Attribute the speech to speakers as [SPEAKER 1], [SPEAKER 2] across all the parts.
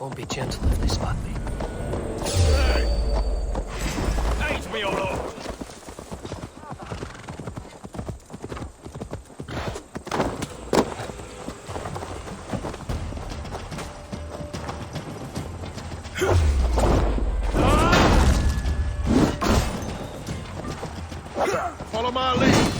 [SPEAKER 1] Won't be gentle if they spot me.
[SPEAKER 2] Hey! Ain't me, old lord! Follow my lead.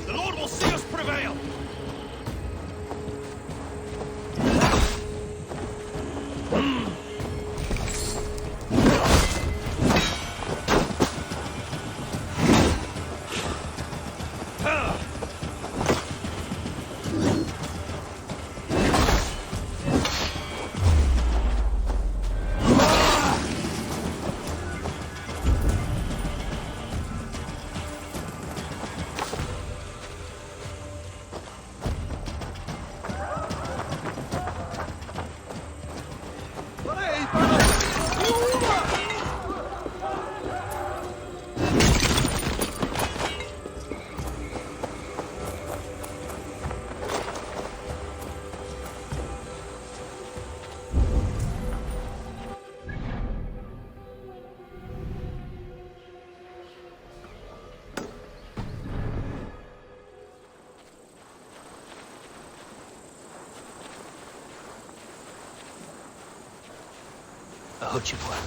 [SPEAKER 2] The Lord will see us prevail.
[SPEAKER 1] Chodź, Eivor.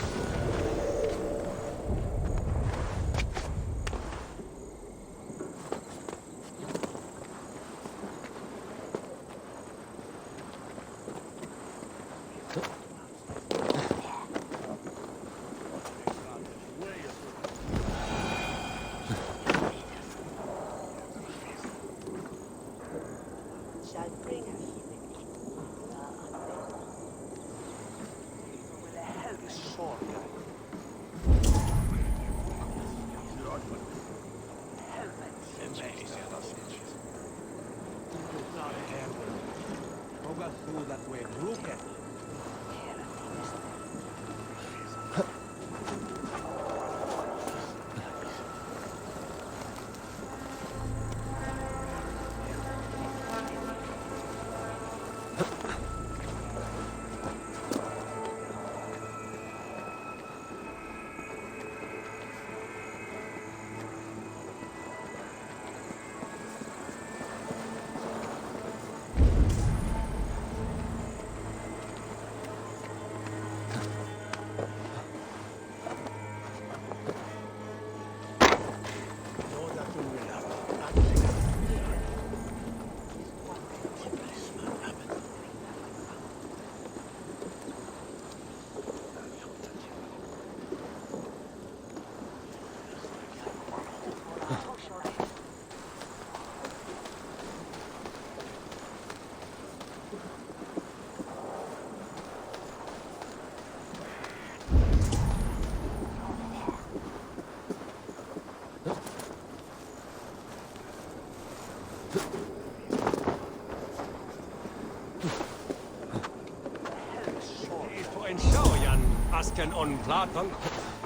[SPEAKER 2] Asken on Platon,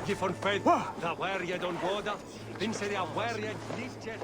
[SPEAKER 2] Gifon Faith, the Warrior on Goda, Vinceria Warrior, Lister.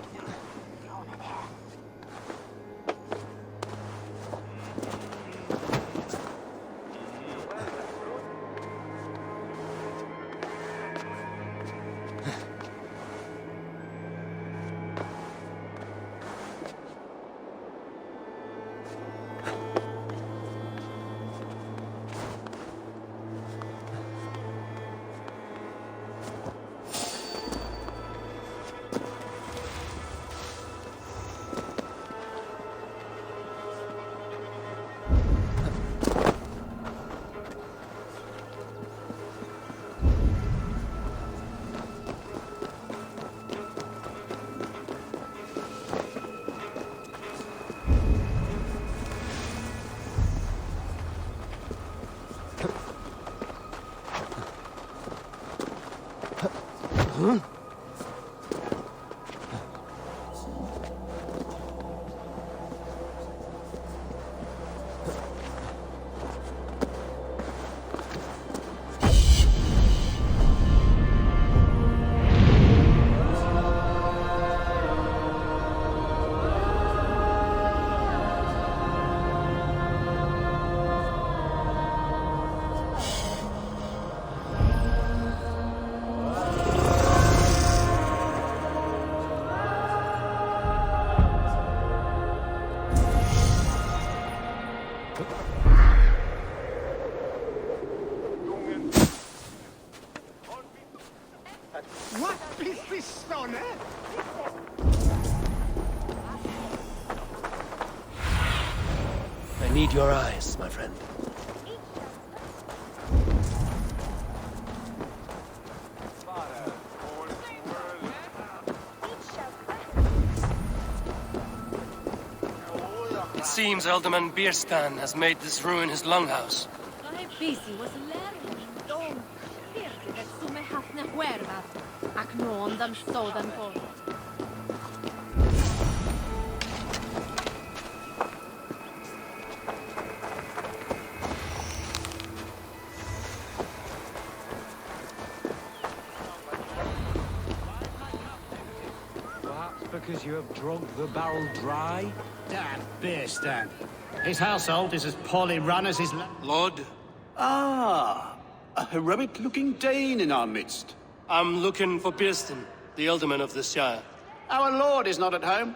[SPEAKER 1] I need your eyes, my friend.
[SPEAKER 3] It seems Alderman Bierstan has made this ruin his longhouse.
[SPEAKER 2] Perhaps because you have drunk the barrel dry?
[SPEAKER 4] Damn Bierstan. His household is as poorly run as his...
[SPEAKER 3] Lord,
[SPEAKER 5] Ah, a heroic-looking Dane in our midst.
[SPEAKER 3] I'm looking for Bierstan, the Alderman of the Shire.
[SPEAKER 5] Our lord is not at home,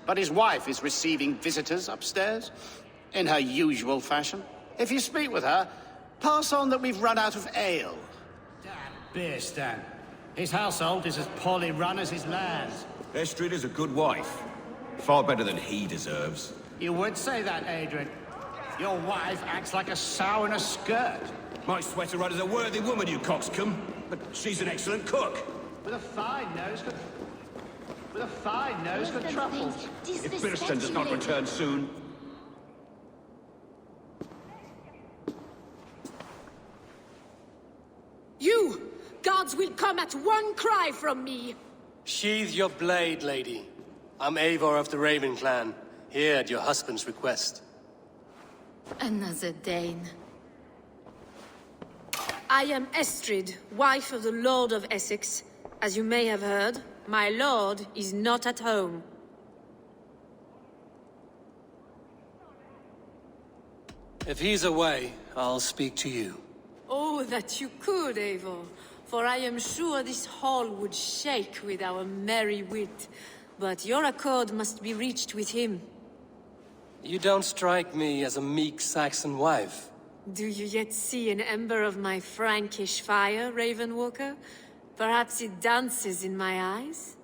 [SPEAKER 5] but his wife is receiving visitors upstairs, in her usual fashion. If you speak with her, pass on that we've run out of ale.
[SPEAKER 4] Damn Bierstan. His household is as poorly run as his lands.
[SPEAKER 6] Estrid is a good wife. Far better than he deserves.
[SPEAKER 4] You would say that, Adrian. Your wife acts like a sow in a skirt.
[SPEAKER 6] My sweater run is a worthy woman, you coxcomb. But she's an excellent cook.
[SPEAKER 4] With a fine nose for... With a fine nose for truffles.
[SPEAKER 6] If Bierstan does not return soon...
[SPEAKER 7] You! Gods will come at one cry from me!
[SPEAKER 3] Sheathe your blade, lady. I'm Eivor of the Raven clan, here at your husband's request.
[SPEAKER 7] Another Dane. I am Estrid, wife of the Lord of Essexe. As you may have heard, my lord is not at home.
[SPEAKER 3] If he's away, I'll speak to you.
[SPEAKER 7] Oh, that you could, Eivor. For I am sure this hall would shake with our merry wit. But your accord must be reached with him.
[SPEAKER 3] You don't strike me as a meek Saxon wife.
[SPEAKER 7] Do you yet see an ember of my Frankish fire, Ravenwalker? Perhaps it dances in my eyes?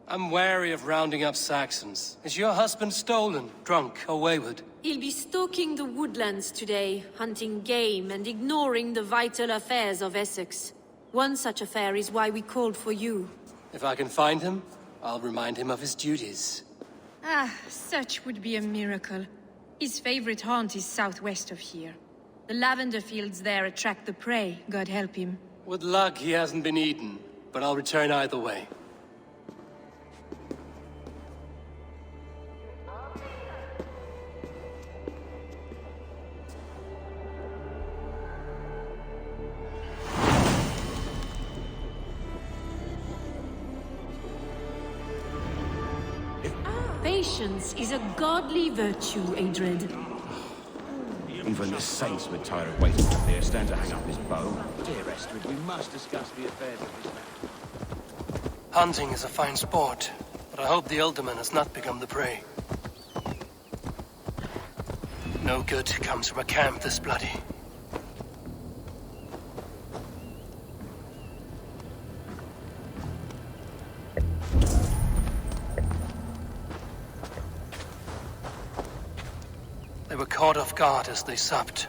[SPEAKER 3] I'm wary of rounding up Saxons. Is your husband stolen, drunk, or wayward?
[SPEAKER 7] He'll be stalking the woodlands today, hunting game and ignoring the vital affairs of Essex. One such affair is why we called for you.
[SPEAKER 3] If I can find him, I'll remind him of his duties.
[SPEAKER 8] Ah, such would be a miracle. His favorite haunt is southwest of here. The lavender fields there attract the prey, God help him.
[SPEAKER 3] With luck, he hasn't been eaten, but I'll return either way.
[SPEAKER 7] Patience is a godly virtue, Adred.
[SPEAKER 6] Even the saints would tire of waiting for Bierstan to hang up his bow.
[SPEAKER 1] Dear Estrid, we must discuss the affairs of this man.
[SPEAKER 3] Hunting is a fine sport, but I hope the Alderman has not become the prey. No good comes from a camp this bloody. They were caught off guard as they supped.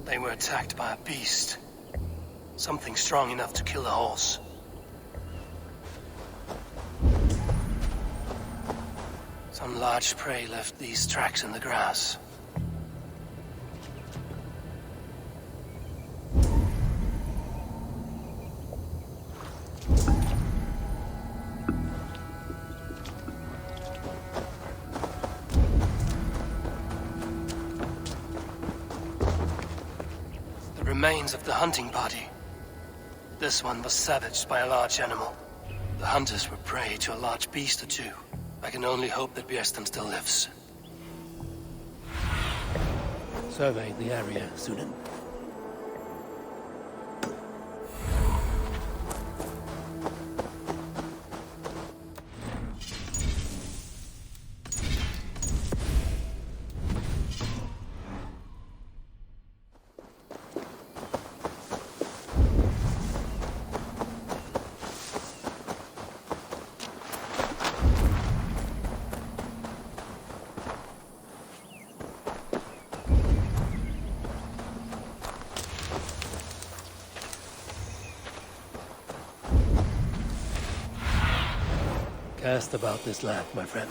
[SPEAKER 3] They were attacked by a beast. Something strong enough to kill a horse. Some large prey left these tracks in the grass. The remains of the hunting party. This one was savaged by a large animal. The hunters were prey to a large beast or two. I can only hope that Bierstan still lives.
[SPEAKER 1] Survey the area, Sunan.
[SPEAKER 3] Cast about this land, my friend.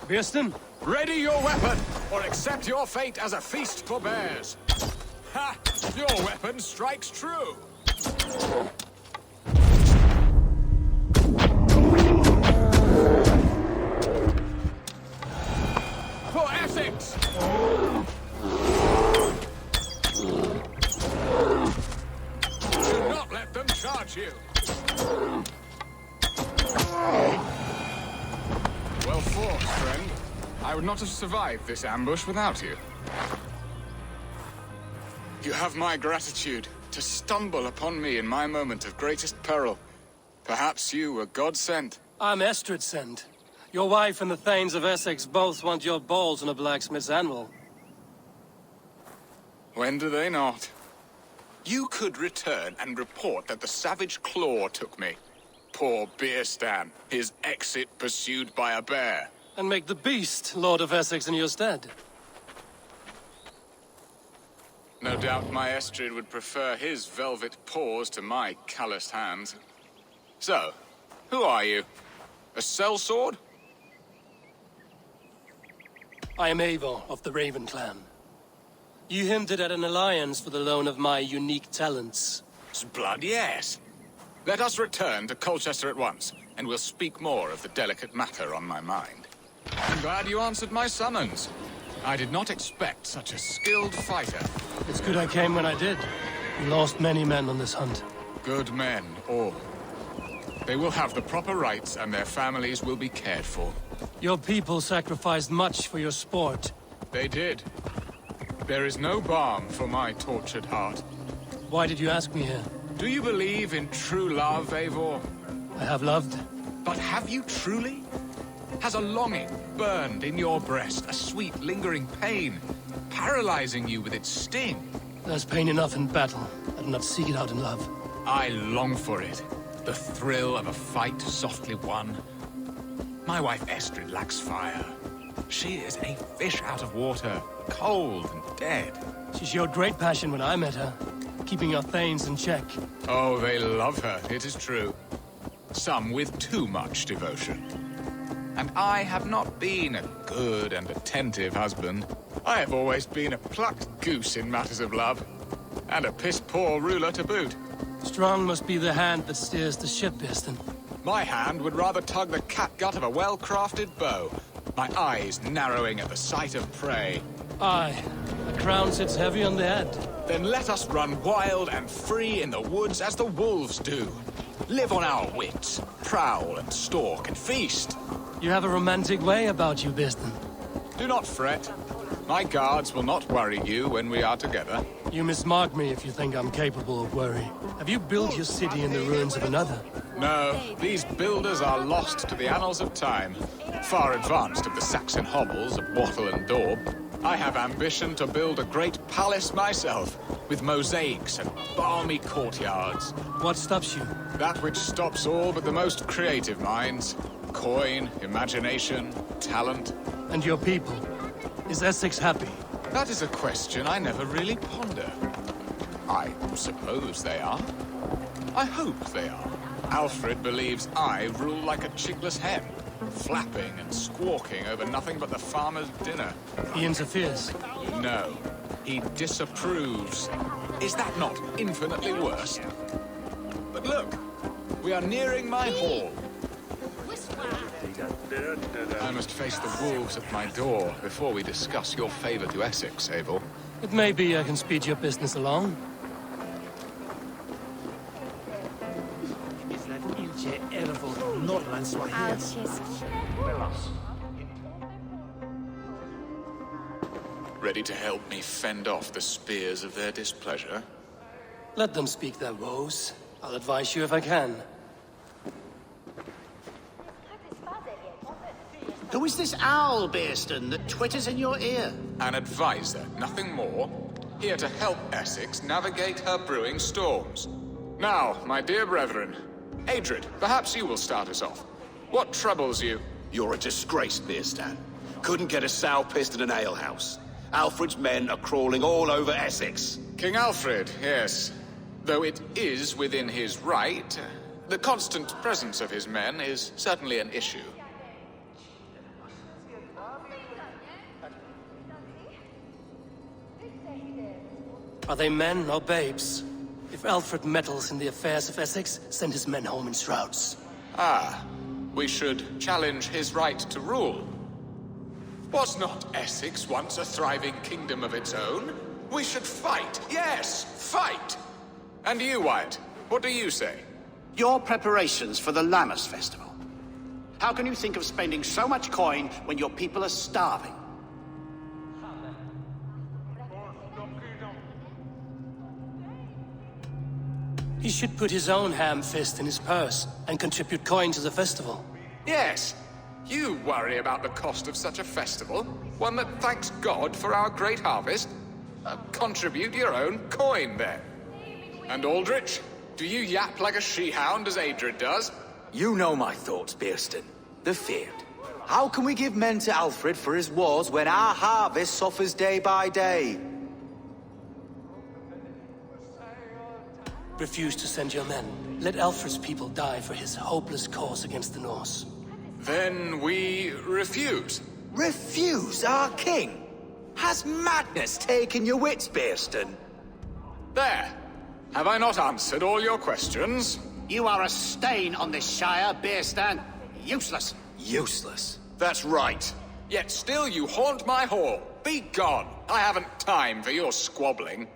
[SPEAKER 3] Bearston?
[SPEAKER 9] Ready your weapon, or accept your fate as a feast for bears. Ha! Your weapon strikes true. For Essexe! Do not let them charge you. Well fought, friend. I would not have survived this ambush without you. You have my gratitude to stumble upon me in my moment of greatest peril. Perhaps you were God-sent.
[SPEAKER 3] I'm Estrid sent. Your wife and the Thanes of Essex both want your balls on a blacksmith's anvil.
[SPEAKER 9] When do they not? You could return and report that the savage claw took me. Poor Beerstan, his exit pursued by a bear.
[SPEAKER 3] And make the beast Lord of Essex in your stead.
[SPEAKER 9] No doubt my Estrid would prefer his velvet paws to my calloused hands. So, who are you? A sellsword?
[SPEAKER 3] I am Eivor of the Raven clan. You hinted at an alliance for the loan of my unique talents.
[SPEAKER 9] Blood, yes. Let us return to Colchester at once, and we'll speak more of the delicate matter on my mind. I'm glad you answered my summons. I did not expect such a skilled fighter.
[SPEAKER 3] It's good I came when I did. We lost many men on this hunt.
[SPEAKER 9] Good men, all. They will have the proper rights, and their families will be cared for.
[SPEAKER 3] Your people sacrificed much for your sport.
[SPEAKER 9] They did. There is no balm for my tortured heart.
[SPEAKER 3] Why did you ask me here?
[SPEAKER 9] Do you believe in true love, Eivor?
[SPEAKER 3] I have loved.
[SPEAKER 9] But have you truly? Has a longing burned in your breast, a sweet, lingering pain, paralyzing you with its sting?
[SPEAKER 3] There's pain enough in battle. I do not seek it out in love.
[SPEAKER 9] I long for it. The thrill of a fight softly won. My wife Estrid lacks fire. She is a fish out of water, cold and dead.
[SPEAKER 3] She showed great passion when I met her, keeping our Thanes in check.
[SPEAKER 9] Oh, they love her, it is true. Some with too much devotion. And I have not been a good and attentive husband. I have always been a plucked goose in matters of love. And a piss-poor ruler to boot.
[SPEAKER 3] Strong must be the hand that steers the ship, Bearston.
[SPEAKER 9] My hand would rather tug the catgut of a well-crafted bow. My eyes narrowing at the sight of prey.
[SPEAKER 3] Aye, the crown sits heavy on the head.
[SPEAKER 9] Then let us run wild and free in the woods as the wolves do. Live on our wits, prowl and stalk and feast.
[SPEAKER 3] You have a romantic way about you, Bearston.
[SPEAKER 9] Do not fret. My guards will not worry you when we are together.
[SPEAKER 3] You mismark me if you think I'm capable of worry. Have you built your city in the ruins of another?
[SPEAKER 9] No, these builders are lost to the annals of time. Far advanced of the Saxon hovels of Wattle and Daub. I have ambition to build a great palace myself, with mosaics and balmy courtyards.
[SPEAKER 3] What stops you?
[SPEAKER 9] That which stops all but the most creative minds. Coin, imagination, talent.
[SPEAKER 3] And your people? Is Essex happy?
[SPEAKER 9] That is a question I never really ponder. I suppose they are. I hope they are. Alfred believes I rule like a chickless hen, flapping and squawking over nothing but the farmer's dinner.
[SPEAKER 3] He interferes?
[SPEAKER 9] No, he disapproves. Is that not infinitely worse? But look, we are nearing my hall. I must face the wolves at my door before we discuss your favor to Essex, Eivor.
[SPEAKER 3] It may be I can speed your business along.
[SPEAKER 9] Ready to help me fend off the spears of their displeasure?
[SPEAKER 3] Let them speak their woes. I'll advise you if I can.
[SPEAKER 5] Who is this owl, Bearston, that twitters in your ear?
[SPEAKER 9] An advisor, nothing more. Here to help Essex navigate her brewing storms. Now, my dear brethren, Adrid, perhaps you will start us off. What troubles you?
[SPEAKER 6] You're a disgrace, Beerstan. couldn't get a sow pissed in an alehouse. Alfred's men are crawling all over Essex.
[SPEAKER 9] King Alfred, yes. Though it is within his right, the constant presence of his men is certainly an issue.
[SPEAKER 3] Are they men or babes? If Alfred meddles in the affairs of Essex, send his men home in shrouds.
[SPEAKER 9] Ah, we should challenge his right to rule. Was not Essex once a thriving kingdom of its own? We should fight, yes, fight! And you, Wyatt, what do you say?
[SPEAKER 5] Your preparations for the Lammas festival. How can you think of spending so much coin when your people are starving?
[SPEAKER 3] He should put his own ham fist in his purse and contribute coin to the festival.
[SPEAKER 9] Yes, you worry about the cost of such a festival, one that thanks God for our great harvest. Contribute your own coin, then. And Aldrich, do you yap like a she-hound as Adred does?
[SPEAKER 10] You know my thoughts, Bearston. The feared. How can we give men to Alfred for his wars when our harvest suffers day by day?
[SPEAKER 3] Refuse to send your men. Let Alfred's people die for his hopeless cause against the Norse.
[SPEAKER 9] Then we refuse.
[SPEAKER 10] Refuse our king? Has madness taken your wits, Bearston?
[SPEAKER 9] There. Have I not answered all your questions?
[SPEAKER 5] You are a stain on this shire, Bearstan. Useless.
[SPEAKER 10] Useless.
[SPEAKER 6] That's right.
[SPEAKER 9] Yet still you haunt my hall. Be gone. I haven't time for your squabbling.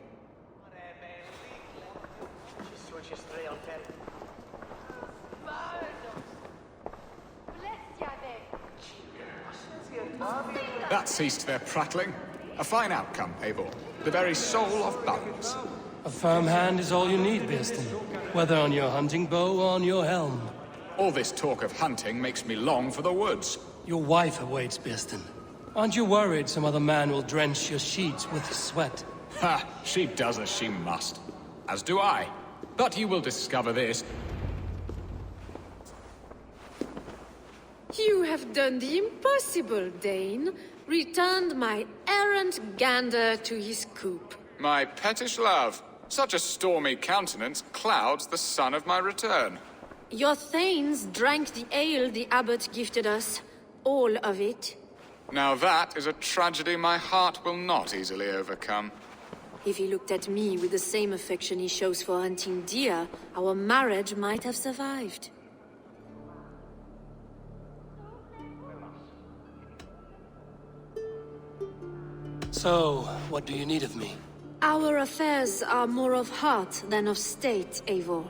[SPEAKER 9] That ceased their prattling. A fine outcome, Eivor. The very soul of balance.
[SPEAKER 3] A firm hand is all you need, Bearston. Whether on your hunting bow or on your helm.
[SPEAKER 9] All this talk of hunting makes me long for the woods.
[SPEAKER 3] Your wife awaits, Bearston. Aren't you worried some other man will drench your sheets with sweat?
[SPEAKER 9] Ha! She does as she must. As do I. But you will discover this.
[SPEAKER 7] You have done the impossible, Dane. Returned my errant gander to his coop.
[SPEAKER 9] My pettish love. Such a stormy countenance clouds the sun of my return.
[SPEAKER 7] Your thanes drank the ale the abbot gifted us. All of it.
[SPEAKER 9] Now that is a tragedy my heart will not easily overcome.
[SPEAKER 7] If he looked at me with the same affection he shows for hunting deer, our marriage might have survived.
[SPEAKER 3] So, what do you need of me?
[SPEAKER 7] Our affairs are more of heart than of state, Eivor.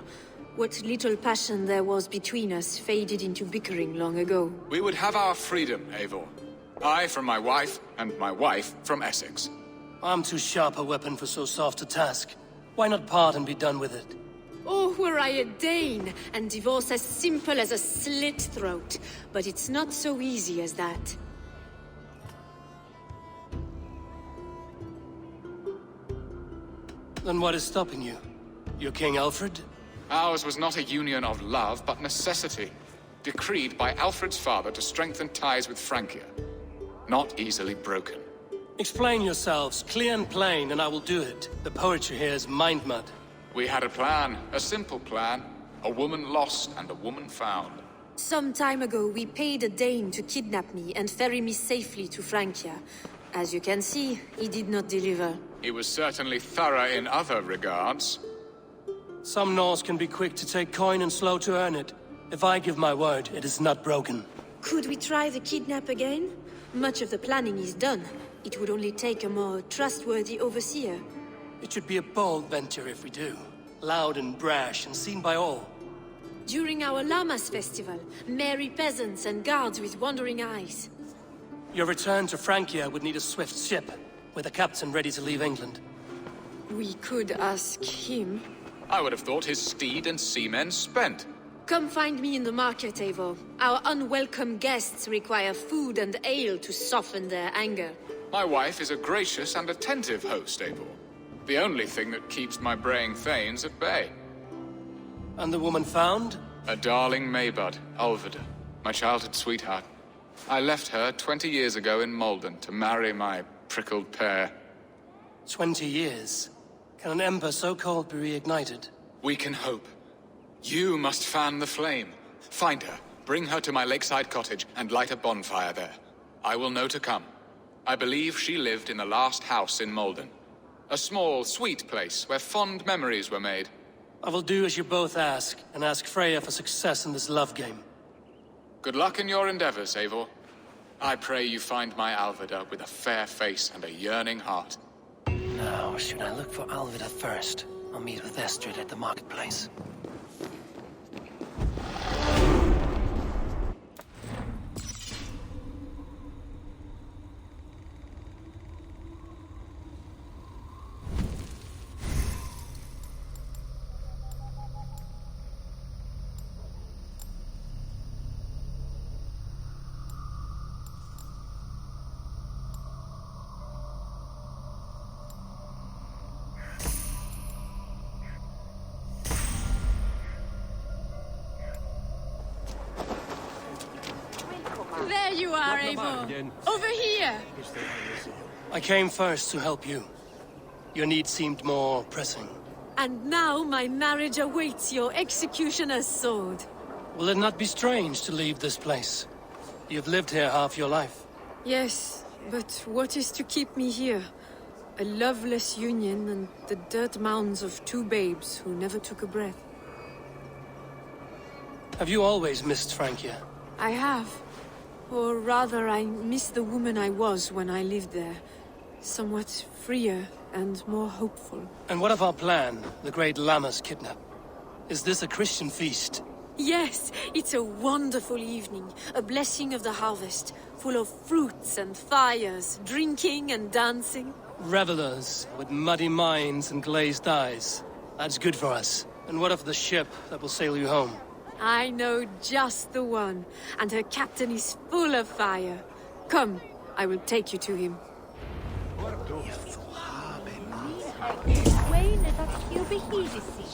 [SPEAKER 7] What little passion there was between us faded into bickering long ago.
[SPEAKER 9] We would have our freedom, Eivor. I from my wife, and my wife from Essex.
[SPEAKER 3] I'm too sharp a weapon for so soft a task. Why not part and be done with it?
[SPEAKER 7] Oh, were I a Dane, and divorce as simple as a slit throat. But it's not so easy as that.
[SPEAKER 3] Then what is stopping you? Your King Alfred?
[SPEAKER 9] Ours was not a union of love, but necessity. Decreed by Alfred's father to strengthen ties with Francia. Not easily broken.
[SPEAKER 3] Explain yourselves, clear and plain, and I will do it. The poetry here is mind mud.
[SPEAKER 9] We had a plan, a simple plan. A woman lost and a woman found.
[SPEAKER 7] Some time ago, we paid a Dane to kidnap me and ferry me safely to Francia. As you can see, he did not deliver.
[SPEAKER 9] He was certainly thorough in other regards.
[SPEAKER 3] Some Norse can be quick to take coin and slow to earn it. If I give my word, it is not broken.
[SPEAKER 7] Could we try the kidnap again? Much of the planning is done. It would only take a more trustworthy overseer.
[SPEAKER 3] It should be a bold venture if we do. Loud and brash and seen by all.
[SPEAKER 7] During our Lammas festival, merry peasants and guards with wandering eyes.
[SPEAKER 3] Your return to Francia would need a swift ship, with a captain ready to leave England.
[SPEAKER 7] We could ask him.
[SPEAKER 9] I would have thought his steed and seamen spent.
[SPEAKER 7] Come find me in the market, Eivor. Our unwelcome guests require food and ale to soften their anger.
[SPEAKER 9] My wife is a gracious and attentive host, Eivor. The only thing that keeps my braying thanes at bay.
[SPEAKER 3] And the woman found?
[SPEAKER 9] A darling Maybud, Ulvida, my childhood sweetheart. I left her 20 years ago in Malden to marry my prickled pear.
[SPEAKER 3] 20 years? Can an ember so cold be reignited?
[SPEAKER 9] We can hope. You must fan the flame. Find her, bring her to my lakeside cottage, and light a bonfire there. I will know to come. I believe she lived in the last house in Malden. A small, sweet place where fond memories were made.
[SPEAKER 3] I will do as you both ask, and ask Freya for success in this love game.
[SPEAKER 9] Good luck in your endeavors, Eivor. I pray you find my Alvida with a fair face and a yearning heart.
[SPEAKER 3] Now, should I look for Alvida first? I'll meet with Estrid at the marketplace.
[SPEAKER 7] There you are, Eivor. Over here.
[SPEAKER 3] I came first to help you. Your need seemed more pressing.
[SPEAKER 7] And now my marriage awaits your executioner's sword.
[SPEAKER 3] Will it not be strange to leave this place? You've lived here half your life.
[SPEAKER 7] Yes, but what is to keep me here? A loveless union and the dirt mounds of two babes who never took a breath.
[SPEAKER 3] Have you always missed Francia?
[SPEAKER 7] I have. Or rather, I miss the woman I was when I lived there. Somewhat freer and more hopeful.
[SPEAKER 3] And what of our plan, the great Lammas kidnap? Is this a Christian feast?
[SPEAKER 7] Yes, it's a wonderful evening. A blessing of the harvest, full of fruits and fires, drinking and dancing.
[SPEAKER 3] Revelers with muddy minds and glazed eyes. That's good for us. And what of the ship that will sail you home?
[SPEAKER 7] I know just the one, and her captain is full of fire. Come, I will take you to him.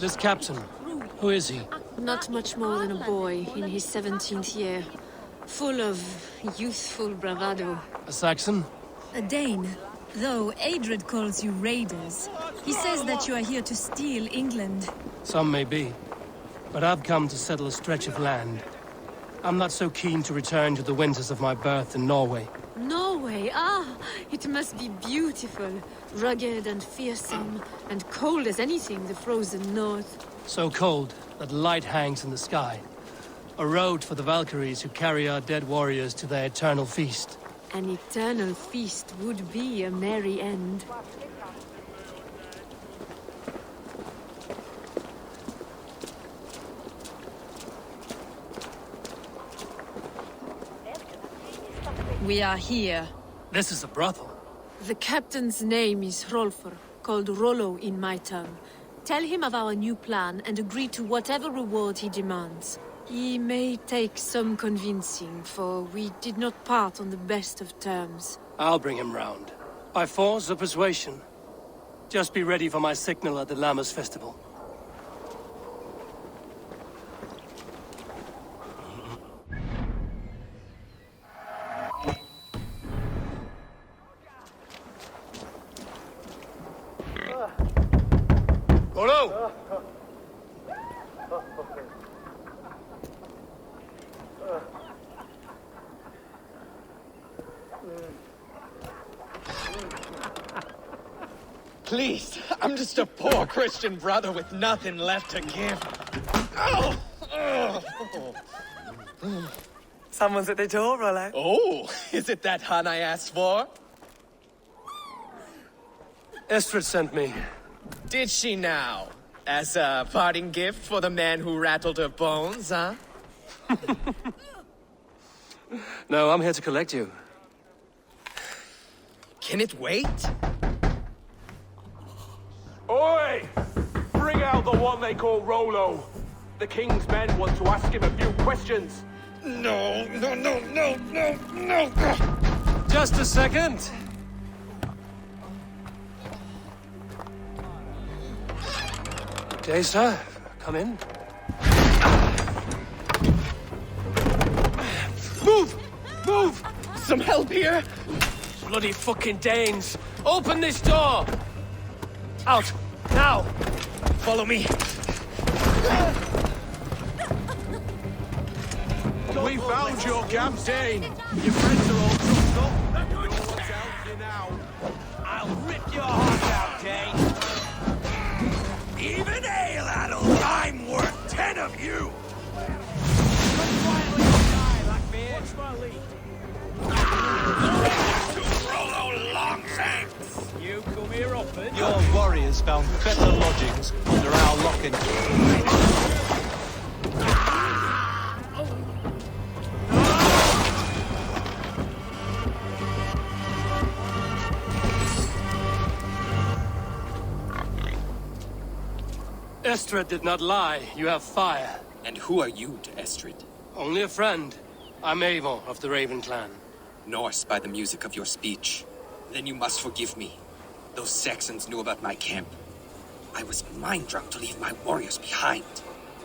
[SPEAKER 3] This captain, who is he?
[SPEAKER 7] Not much more than a boy in his 17th year. Full of youthful bravado.
[SPEAKER 3] A Saxon?
[SPEAKER 8] A Dane. Though Adred calls you raiders. He says that you are here to steal England.
[SPEAKER 3] Some may be. But I've come to settle a stretch of land. I'm not so keen to return to the winters of my birth in Norway.
[SPEAKER 7] Norway? Ah, it must be beautiful. Rugged and fearsome, and cold as anything, the frozen north.
[SPEAKER 3] So cold that light hangs in the sky. A road for the Valkyries who carry our dead warriors to their eternal feast.
[SPEAKER 7] An eternal feast would be a merry end.
[SPEAKER 8] We are here.
[SPEAKER 3] This is a brothel.
[SPEAKER 7] The captain's name is Hrolfr, called Rollo in my tongue. Tell him of our new plan and agree to whatever reward he demands. He may take some convincing, for we did not part on the best of terms.
[SPEAKER 3] I'll bring him round. By force or persuasion. Just be ready for my signal at the Lammas festival. Rollo!
[SPEAKER 11] Please, I'm just a poor Christian brother with nothing left to give.
[SPEAKER 12] Someone's at the door, Rollo.
[SPEAKER 11] Oh, is it that hun I asked for?
[SPEAKER 3] Estrid sent me.
[SPEAKER 11] Did she now? As a parting gift for the man who rattled her bones, huh?
[SPEAKER 3] No, I'm here to collect you.
[SPEAKER 11] Can it wait?
[SPEAKER 13] Oi! Bring out the one they call Rollo. The king's men want to ask him a few questions.
[SPEAKER 11] No.
[SPEAKER 3] Just a second. Good day, sir. Come in.
[SPEAKER 13] Move!
[SPEAKER 11] Move! Some help here! Bloody fucking Danes! Open this door! Out! Now! Follow me!
[SPEAKER 13] We found your camp, Dane! Your friends are all trucked up. No one's helped you now.
[SPEAKER 2] I'll rip your heart out, Dane. Even ale, adult, I'm worth 10 of you.
[SPEAKER 13] What's my lead?
[SPEAKER 2] Rollo Longshanks.
[SPEAKER 13] You come here often?
[SPEAKER 14] Your warriors found better lodgings under our lock-in.
[SPEAKER 3] Estrid did not lie. You have fire.
[SPEAKER 15] And who are you to Estrid?
[SPEAKER 3] Only a friend. I'm Eivor of the Raven clan.
[SPEAKER 15] Norse by the music of your speech. Then you must forgive me. Those Saxons knew about my camp. I was mind-drunk to leave my warriors behind.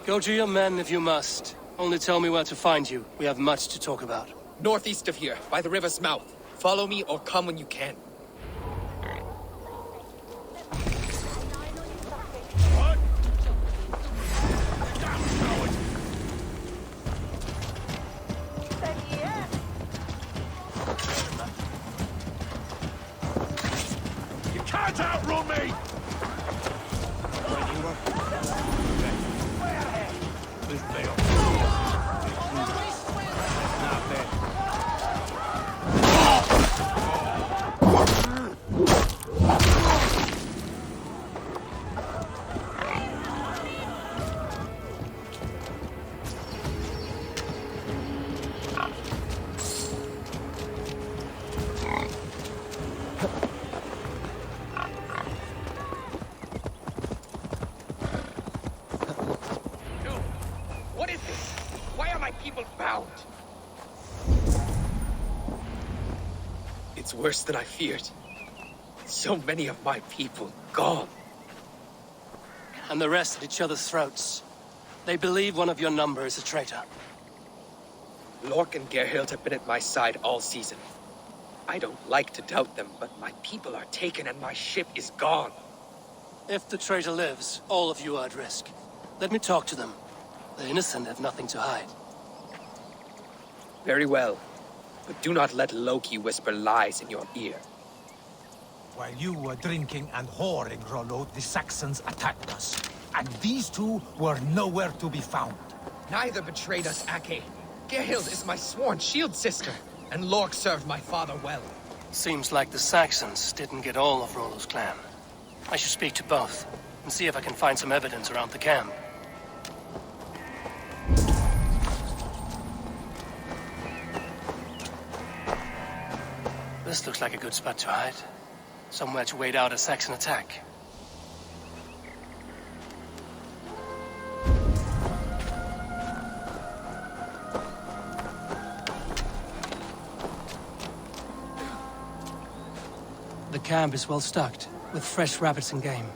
[SPEAKER 3] Go to your men if you must. Only tell me where to find you. We have much to talk about.
[SPEAKER 11] Northeast of here, by the river's mouth. Follow me or come when you can.
[SPEAKER 13] Can't outrun me!
[SPEAKER 11] What is this? Why are my people bound? It's worse than I feared. So many of my people gone.
[SPEAKER 3] And the rest at each other's throats. They believe one of your number is a traitor.
[SPEAKER 11] Lork and Gerhild have been at my side all season. I don't like to doubt them, but my people are taken and my ship is gone.
[SPEAKER 3] If the traitor lives, all of you are at risk. Let me talk to them. The innocent have nothing to hide.
[SPEAKER 11] Very well. But do not let Loki whisper lies in your ear.
[SPEAKER 16] While you were drinking and whoring, Rollo, the Saxons attacked us. And these two were nowhere to be found.
[SPEAKER 11] Neither betrayed us, Ake. Gerhild is my sworn shield sister, and Lork served my father well.
[SPEAKER 3] Seems like the Saxons didn't get all of Rollo's clan. I should speak to both, and see if I can find some evidence around the camp. This looks like a good spot to hide. Somewhere to wait out a Saxon attack. The camp is well stocked, with fresh rabbits and game.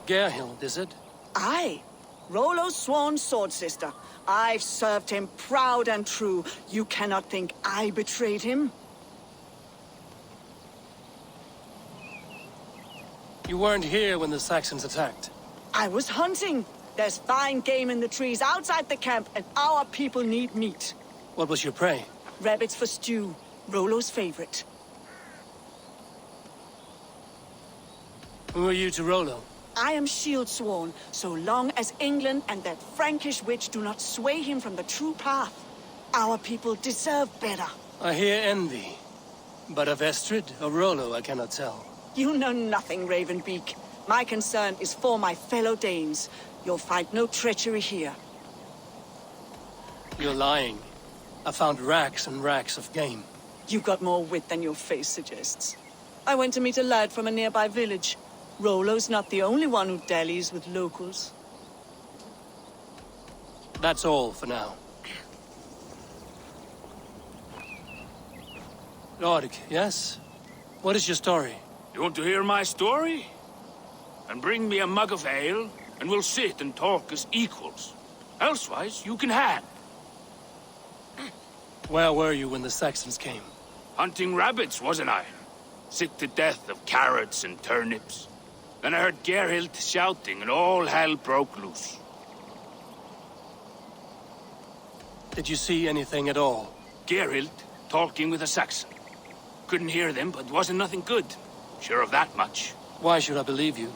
[SPEAKER 3] Gerhild, is it?
[SPEAKER 17] Aye. Rollo's sworn sword sister. I've served him proud and true. You cannot think I betrayed him?
[SPEAKER 3] You weren't here when the Saxons attacked.
[SPEAKER 17] I was hunting. There's fine game in the trees outside the camp, and our people need meat.
[SPEAKER 3] What was your prey?
[SPEAKER 17] Rabbits for stew. Rollo's favorite.
[SPEAKER 3] Who are you to Rollo?
[SPEAKER 17] I am shield sworn, so long as England and that Frankish witch do not sway him from the true path. Our people deserve better.
[SPEAKER 3] I hear envy. But of Estrid or Rollo, I cannot tell.
[SPEAKER 17] You know nothing, Ravenbeak. My concern is for my fellow Danes. You'll find no treachery here.
[SPEAKER 3] You're lying. I found racks and racks of game.
[SPEAKER 17] You've got more wit than your face suggests. I went to meet a lad from a nearby village. Rollo's not the only one who dallies with locals.
[SPEAKER 3] That's all for now. Lord, yes? What is your story?
[SPEAKER 18] You want to hear my story? And bring me a mug of ale, and we'll sit and talk as equals. Elsewise, you can hang.
[SPEAKER 3] Where were you when the Saxons came?
[SPEAKER 18] Hunting rabbits, wasn't I? Sick to death of carrots and turnips. Then I heard Gerhild shouting, and all hell broke loose.
[SPEAKER 3] Did you see anything at all?
[SPEAKER 18] Gerhild talking with a Saxon. Couldn't hear them, but wasn't nothing good. Sure of that much.
[SPEAKER 3] Why should I believe you?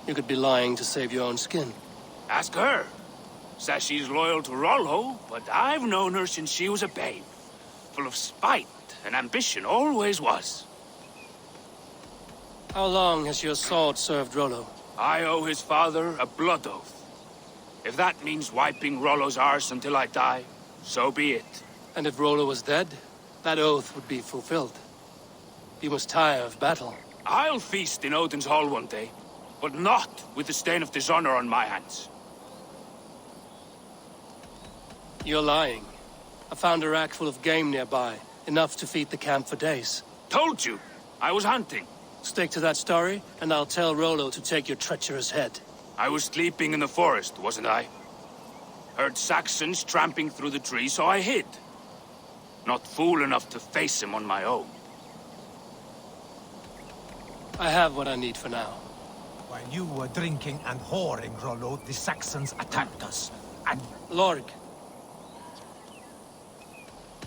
[SPEAKER 3] You could be lying to save your own skin.
[SPEAKER 18] Ask her. Says she's loyal to Rollo, but I've known her since she was a babe. Full of spite and ambition, always was.
[SPEAKER 3] How long has your sword served Rollo?
[SPEAKER 18] I owe his father a blood oath. If that means wiping Rollo's arse until I die, so be it.
[SPEAKER 3] And if Rollo was dead, that oath would be fulfilled. You must tire of battle.
[SPEAKER 18] I'll feast in Odin's hall one day, but not with the stain of dishonor on my hands.
[SPEAKER 3] You're lying. I found a rack full of game nearby, enough to feed the camp for days.
[SPEAKER 18] Told you, I was hunting.
[SPEAKER 3] Stick to that story, and I'll tell Rollo to take your treacherous head.
[SPEAKER 18] I was sleeping in the forest, wasn't I? Heard Saxons tramping through the trees, so I hid. Not fool enough to face him on my own.
[SPEAKER 3] I have what I need for now.
[SPEAKER 16] While you were drinking and whoring, Rollo, the Saxons attacked us, and...
[SPEAKER 3] Lorg.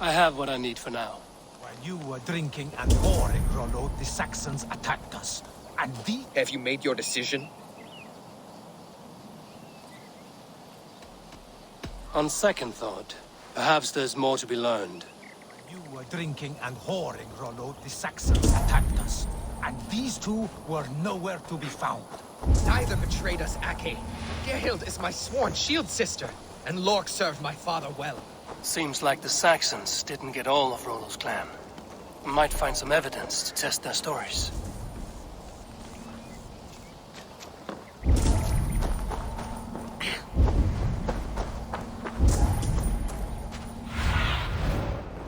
[SPEAKER 3] I have what I need for now.
[SPEAKER 16] While you were drinking and whoring, Rollo, the Saxons attacked us, and the...
[SPEAKER 11] Have you made your decision?
[SPEAKER 3] On second thought, perhaps there's more to be learned.
[SPEAKER 16] You were drinking and whoring, Rollo, the Saxons attacked us, and these two were nowhere to be found.
[SPEAKER 11] Neither betrayed us, Ake. Gerhild is my sworn shield sister, and Lork served my father well.
[SPEAKER 3] Seems like the Saxons didn't get all of Rollo's clan. Might find some evidence to test their stories.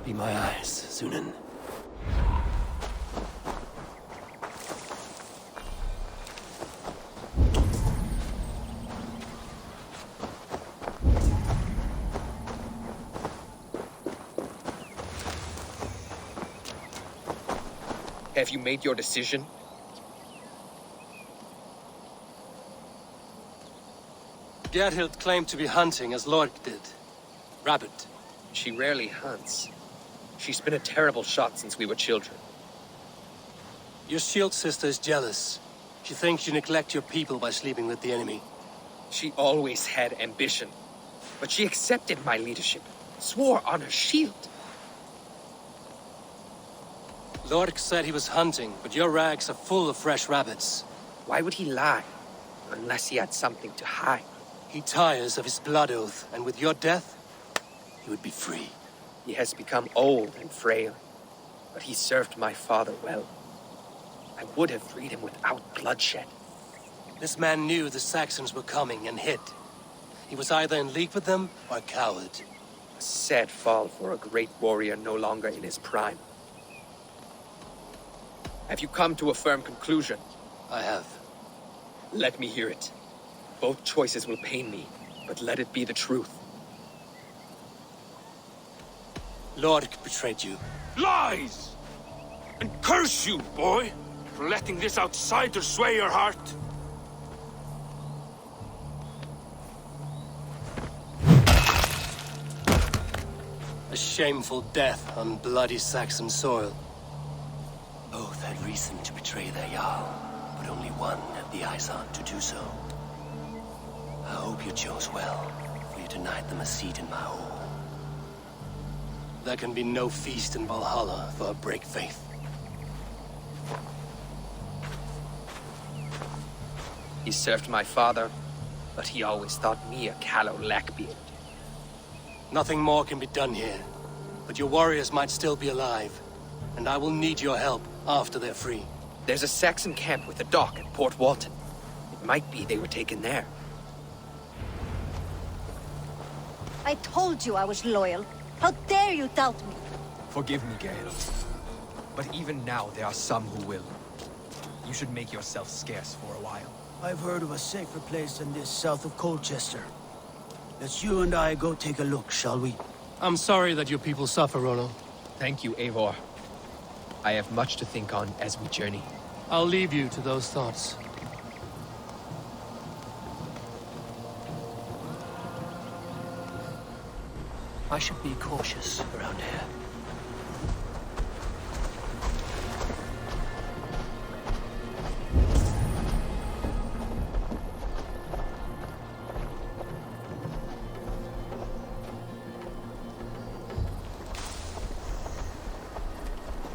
[SPEAKER 3] Be my eyes, Sunan.
[SPEAKER 11] Have you made your decision?
[SPEAKER 3] Gerhild claimed to be hunting as Lork did. Rabbit.
[SPEAKER 11] She rarely hunts. She's been a terrible shot since we were children.
[SPEAKER 3] Your shield sister is jealous. She thinks you neglect your people by sleeping with the enemy.
[SPEAKER 11] She always had ambition. But she accepted my leadership. Swore on her shield.
[SPEAKER 3] Lork said he was hunting, but your rags are full of fresh rabbits.
[SPEAKER 11] Why would he lie? Unless he had something to hide.
[SPEAKER 3] He tires of his blood oath, and with your death, he would be free.
[SPEAKER 11] He has become old and frail, but he served my father well. I would have freed him without bloodshed.
[SPEAKER 3] This man knew the Saxons were coming and hid. He was either in league with them or a coward.
[SPEAKER 11] A sad fall for a great warrior no longer in his prime. Have you come to a firm conclusion?
[SPEAKER 3] I have.
[SPEAKER 11] Let me hear it. Both choices will pain me, but let it be the truth.
[SPEAKER 3] Lork betrayed you.
[SPEAKER 18] Lies! And curse you, boy, for letting this outsider sway your heart.
[SPEAKER 3] A shameful death on bloody Saxon soil.
[SPEAKER 19] Both had reason to betray their Jarl, but only one had the eyesight to do so. I hope you chose well, for you denied them a seat in my hall.
[SPEAKER 3] There can be no feast in Valhalla for a break faith.
[SPEAKER 11] He served my father, but he always thought me a callow lackbeard.
[SPEAKER 3] Nothing more can be done here, but your warriors might still be alive, and I will need your help after they're free.
[SPEAKER 11] There's a Saxon camp with a dock at Port Walton. It might be they were taken there.
[SPEAKER 20] I told you I was loyal. How dare you doubt me?
[SPEAKER 11] Forgive me, Geralt. But even now, there are some who will. You should make yourself scarce for a while.
[SPEAKER 21] I've heard of a safer place than this south of Colchester. Let's you and I go take a look, shall we?
[SPEAKER 3] I'm sorry that your people suffer, Rollo.
[SPEAKER 11] Thank you, Eivor. I have much to think on as we journey.
[SPEAKER 3] I'll leave you to those thoughts. I should be cautious around here.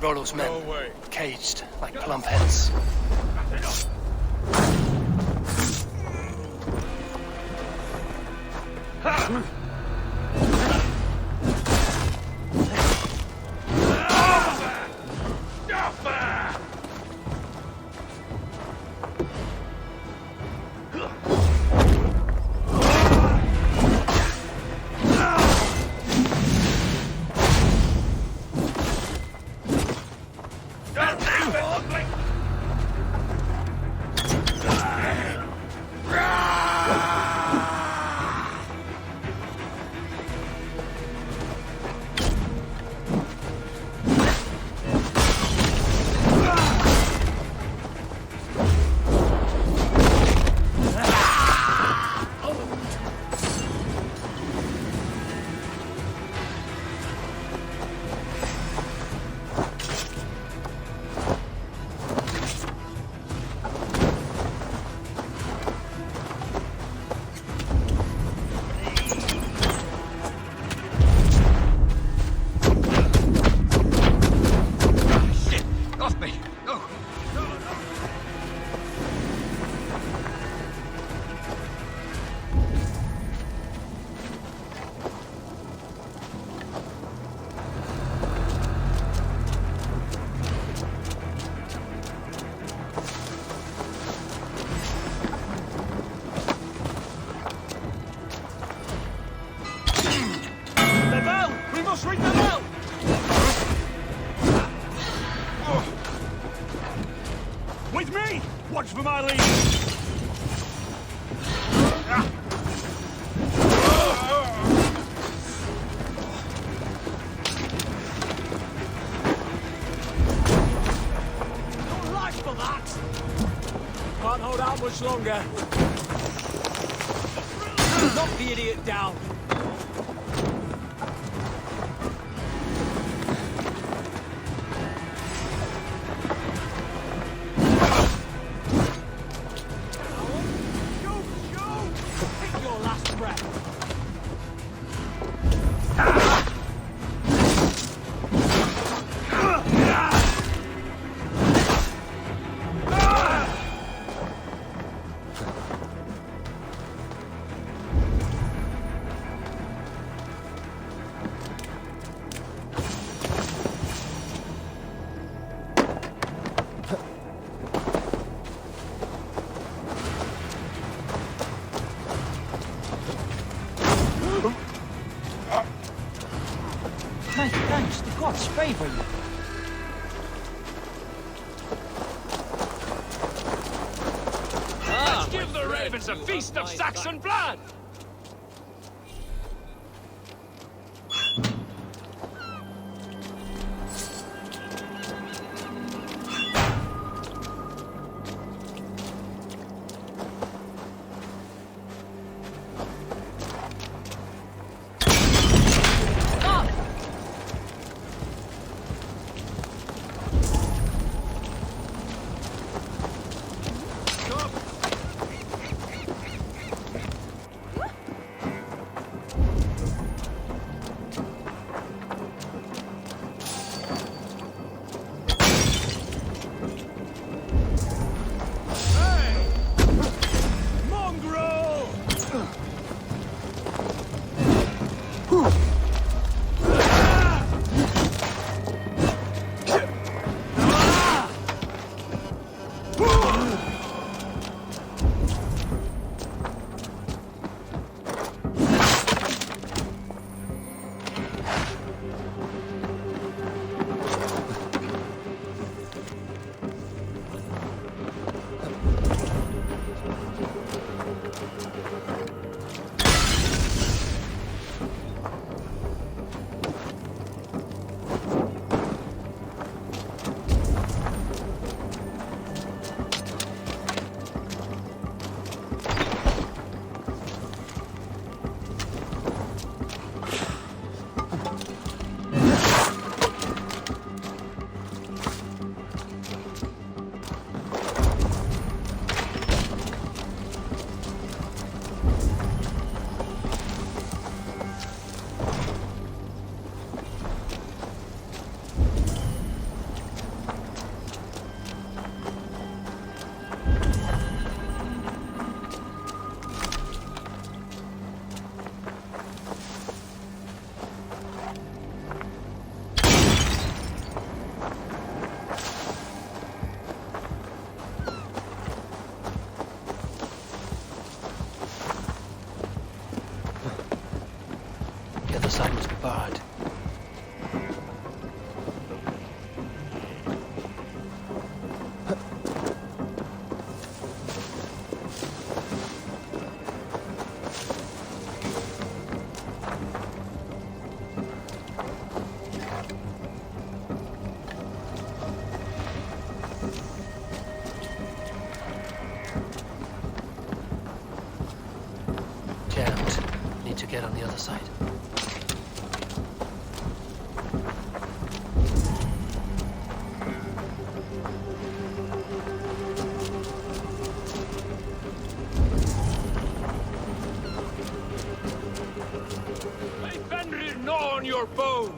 [SPEAKER 3] Rollo's men, caged like plump hens.
[SPEAKER 13] Watch for my lead!
[SPEAKER 2] Your life for that! Can't hold out much longer. Knock the idiot down!
[SPEAKER 12] My thanks, the gods favor you.
[SPEAKER 18] Let's give the ravens a feast of Saxon blood!
[SPEAKER 3] bard. To get on the other side.
[SPEAKER 13] May Fenrir gnaw on your bones!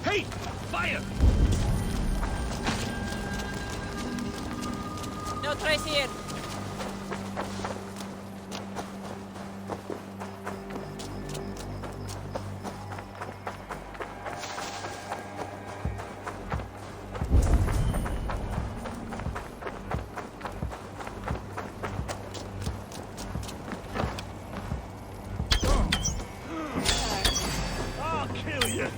[SPEAKER 13] Hey! Fire!
[SPEAKER 4] No trace here.
[SPEAKER 13] I'll kill you!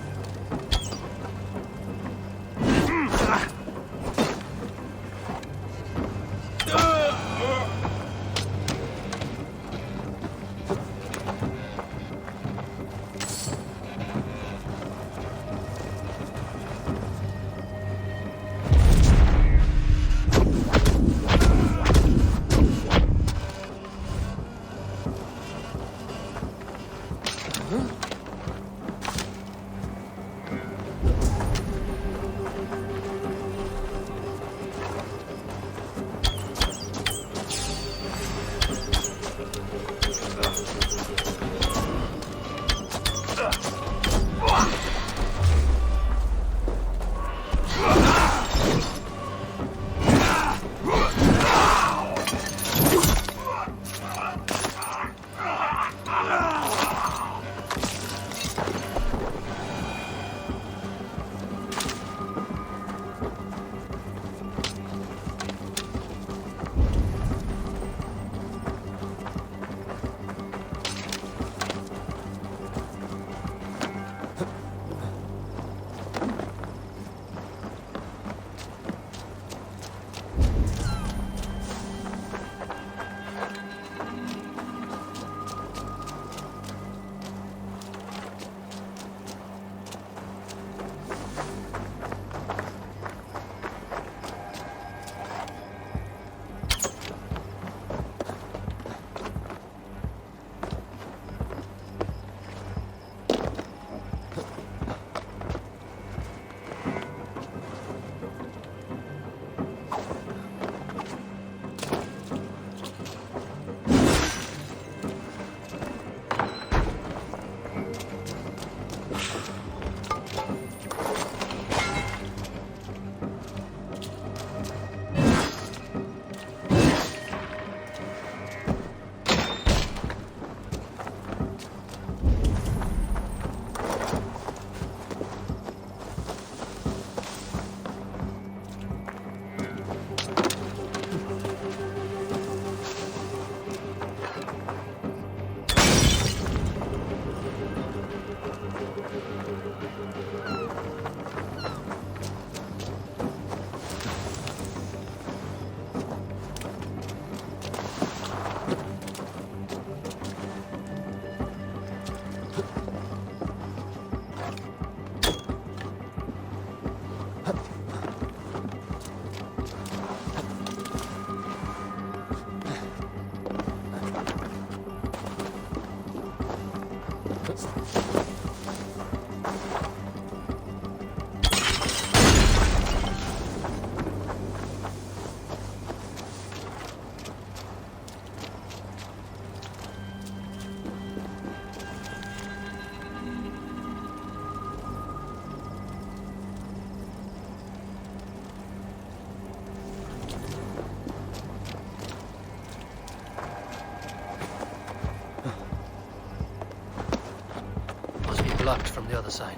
[SPEAKER 3] blocked from the other side.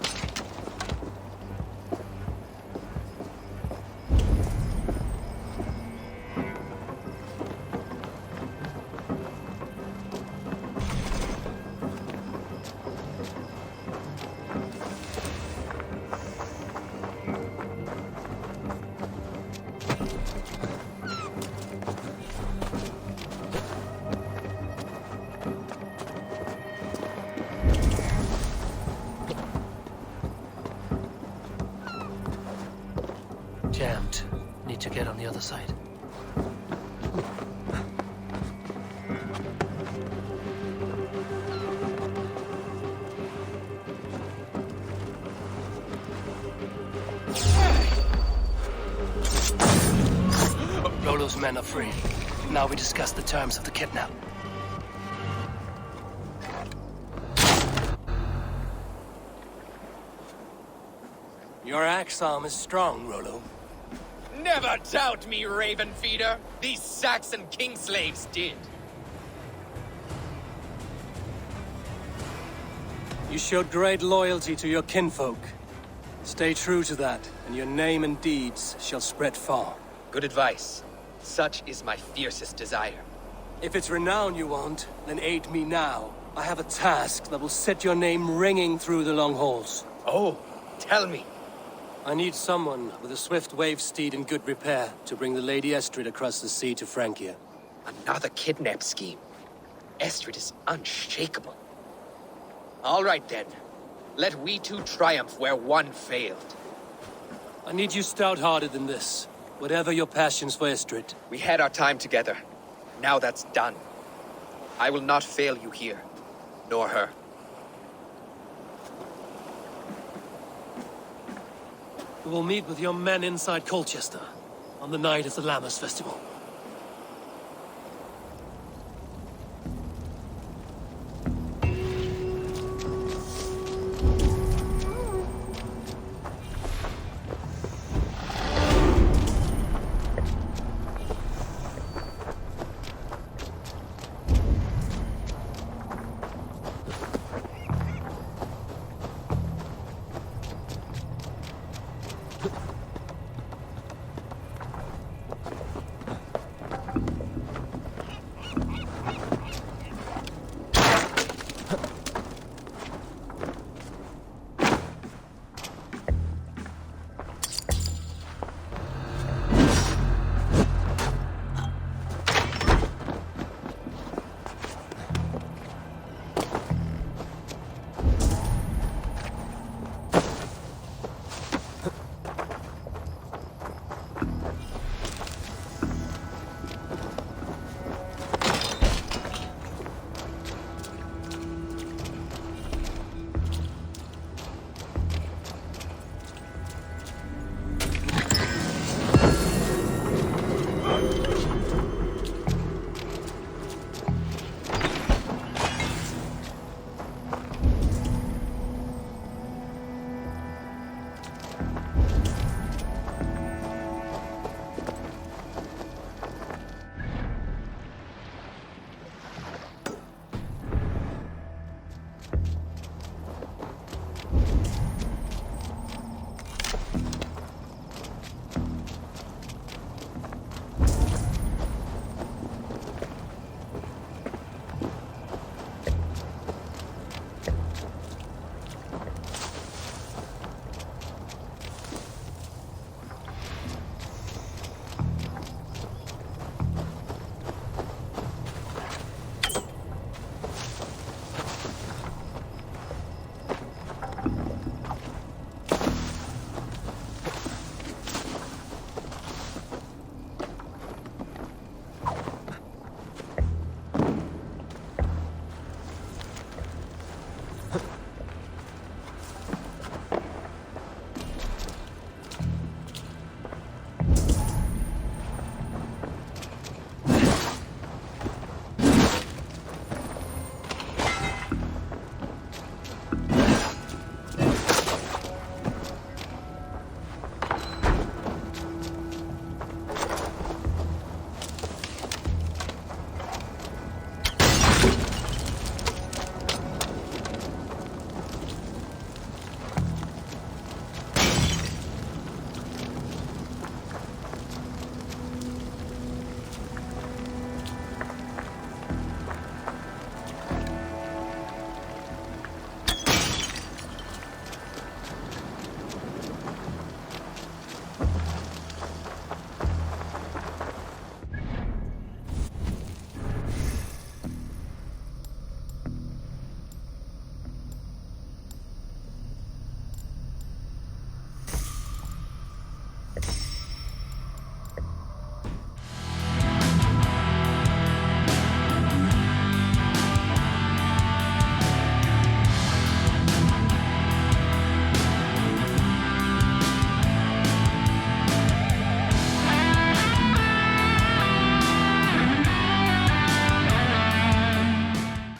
[SPEAKER 3] Jammed. Need to get on the other side. Rollo's men are free. Now we discuss the terms of the kidnap. Your axe arm is strong, Rollo.
[SPEAKER 11] Never doubt me, Raven Feeder. These Saxon king slaves did.
[SPEAKER 3] You showed great loyalty to your kinfolk. Stay true to that, and your name and deeds shall spread far.
[SPEAKER 11] Good advice. Such is my fiercest desire.
[SPEAKER 3] If it's renown you want, then aid me now. I have a task that will set your name ringing through the long halls.
[SPEAKER 11] Oh, tell me.
[SPEAKER 3] I need someone with a swift wave steed in good repair to bring the Lady Estrid across the sea to Francia.
[SPEAKER 11] Another kidnap scheme. Estrid is unshakable. All right then. Let we two triumph where one failed.
[SPEAKER 3] I need you stout-hearted in this. Whatever your passions for Estrid.
[SPEAKER 11] We had our time together. Now that's done. I will not fail you here. Nor her.
[SPEAKER 3] We will meet with your men inside Colchester on the night of the Lammas Festival.